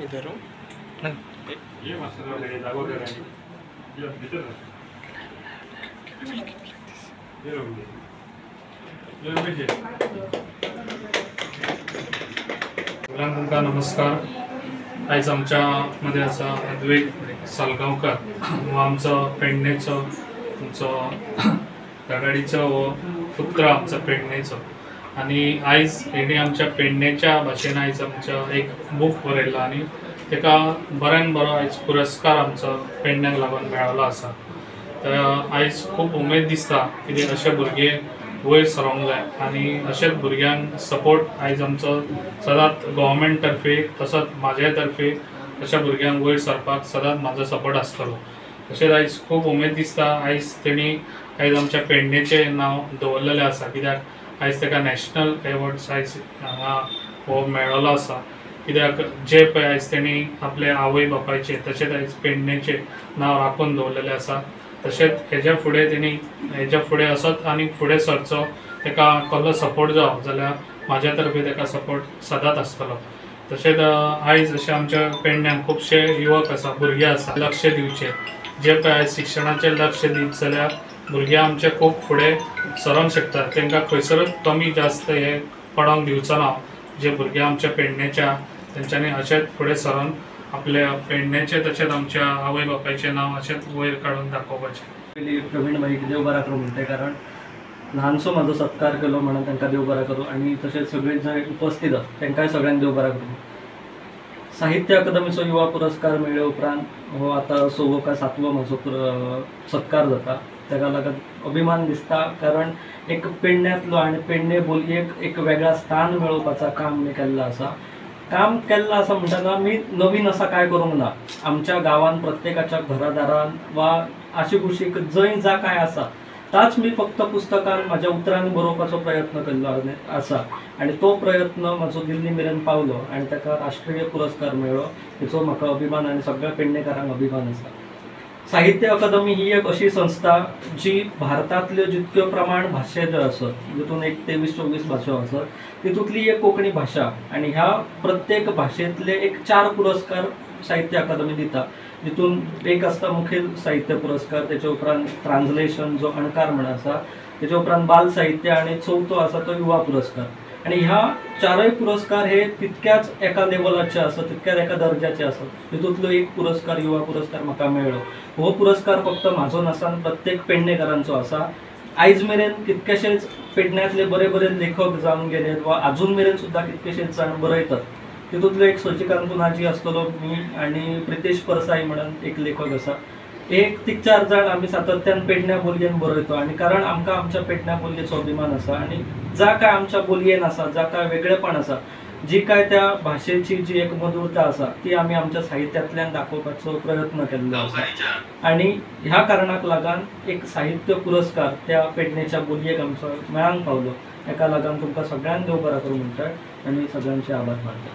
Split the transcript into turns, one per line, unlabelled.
इधर हूँ ना ये मसला है लागू कर रहे हैं ये भीतर ये लोग तुमका नमस्कार। आज आमच्या मध्ये असा अद्वैत सालगांवकर व आमचं पेडणेचं तुमचं दगाडीचं व पुत्र आमचं पेडणेचं आणि आयज हेणी आमच्या पेडणेच्या भाशेन आयज आमचं एक बूक बरयला आणि तेका बऱ्यान बरो आयज पुरस्कार आमचो पेडण्याक लागून मेळलो आसा। तर आयज खूब उमेद दिसता की अशे भुरगे वयर सरोंक जाय आणि अशेच भुरग्यांक सपोर्ट आयज आमचो सदांच गव्हर्मेंट तर्फे तसोच म्हाजे तर्फे अशा भुरग्यांक वयर सरपाक सदांच म्हाजो सपोर्ट आसतलो। तशेंच आयज खूब उमेद दिसता आयज तेणी आयज आमच्या पेडणेचें नांव दवरलेलें आसा कित्याक आयज तेका नॅशनल एवॉर्ड्स आयज हांगा हो मेळ्ळो आसा। कित्याक जे पळय आयज तेणी आपल्या आवय बापायचें तशेंच आयज पेडणेचें नांव राखून दवरलेलें आसा। तशेंच हेज्या फुडें तेणी हेज्या फुडें असोच आनी फुडें सरचो तेका कसलो सपोर्ट जावो जाल्यार म्हाज्या तर्फे तेका सपोर्ट सदांच आसतलो। तशेंच आयज अशें आमच्या पेडण्यान खुबशे युवक आसा भुरगे आसा लक्ष दिवचे जे पळय आयज शिक्षणाचेर लक्ष दीत जाल्यार भुरगे आमचे खूब फुडें सरोंक शकतात। तांकां खंयसरूच कमी जास्त हे पडोंक दिवचो ना। जे भुरगे आमच्या पेडणेच्या तेंच्यांनी अशेंच फुडें सरोन आपल्या पेडणेचे तशेंच आमच्या आवय बापायचें नांव अशेंच वयर काडून दाखोवपाचें।
पयलीं प्रवीण भाईक देव बरा करूं म्हणटे कारण ल्हानसो म्हाजो सत्कार केलो म्हणून तांकां देव बरा करूं आणि तशेंच सगळे जे उपस्थित आसा तांकांय सगळ्यांक देव बरा करूं। साहित्य अकादमीचो युवा पुरस्कार मेळ्ळे उपरांत हो आतां 6वो काय 7वो म्हाजो सत्कार जाता। ताका लागून अभिमान दिसता कारण एक पेडण्यांतलो आनी पेडणे बोलयेक एक वेगळा स्थान मेळोवपाचा काम मी केल्लो आसा। काम केल्लो आसा म्हणटना मी नवीन असा काय करूंक ना। आमच्या गांवांत प्रत्येकाच्या घरादारान वा आशीकुशीक जंय जा काय आसा ताच मी फक्त पुस्तकान म्हाज्या उतरांनी बरोवपाचो प्रयत्न केल्लो आसा आणि तो प्रयत्न म्हाजो दिल्ली मेरेन पावलो आणि ताका राष्ट्रीय पुरस्कार मेळ्ळो। हेचो म्हाका अभिमान आणि सगळ्या पेडणेकारांक अभिमान आसा। साहित्य अकादमी ही एक अशी संस्था जी भारतातल्यो जितक्यो प्रमाण भाशे ज्यो आसत जितून एक 23-24 भाशो आसत तितूंतली एक कोंकणी भाशा आणि ह्या प्रत्येक भाशेंतले एक 4 पुरस्कार साहित्य अकादमी दिता। जितून एक आसता मुखेल साहित्य पुरस्कार, तेच्या उपरांत ट्रान्सलेशन जो अणकार म्हण आसा, तेच्या उपरांत बाल साहित्य आणि चवथो आसा तो युवा पुरस्कार। आणि ह्या 4य पुरस्कार हे तितक्याच एका लेवलाचे आसत तितक्याच एका दर्जाचे आसत। तितूंतलो एक पुरस्कार युवा पुरस्कार म्हाका मेळ्ळो। हो पुरस्कार फक्त म्हाजो नासान प्रत्येक पेडणेकारांचो आसा। आयज मेरेन कितकेशेच पेडण्यांतले बरे बरे लेखक जावन गेलेत वा अजून मेरेन सुद्दां कितकेशेच जाण बरयतात। तितूंतलो एक सचिकांत पुनाजी आसतलो मी आणि प्रितेश परसाई म्हणून एक लेखक आसा। एक 3-4 जाण आमी सातत्यान पेडण्या बोलयेन बरयतो आणि कारण आमकां आमच्या पेडण्या बोलयेचो अभिमान आसा आणि जा काय आमच्या बोलयेन आसा जा काय वेगळेपण आसा जी काय त्या भाशेची जी एक मधुरता आसा ती आमी आमच्या साहित्यांतल्यान दाखोवपाचो प्रयत्न केल्लो आसा। आणि ह्या कारणाक लागून एक साहित्य पुरस्कार त्या पेडणेच्या बोलयेक आमचो मेळांक पावलो। एका लागून तुमकां सगळ्यांक देव बरा करूं म्हणटा आणि सगळ्यांचे आभार मानता।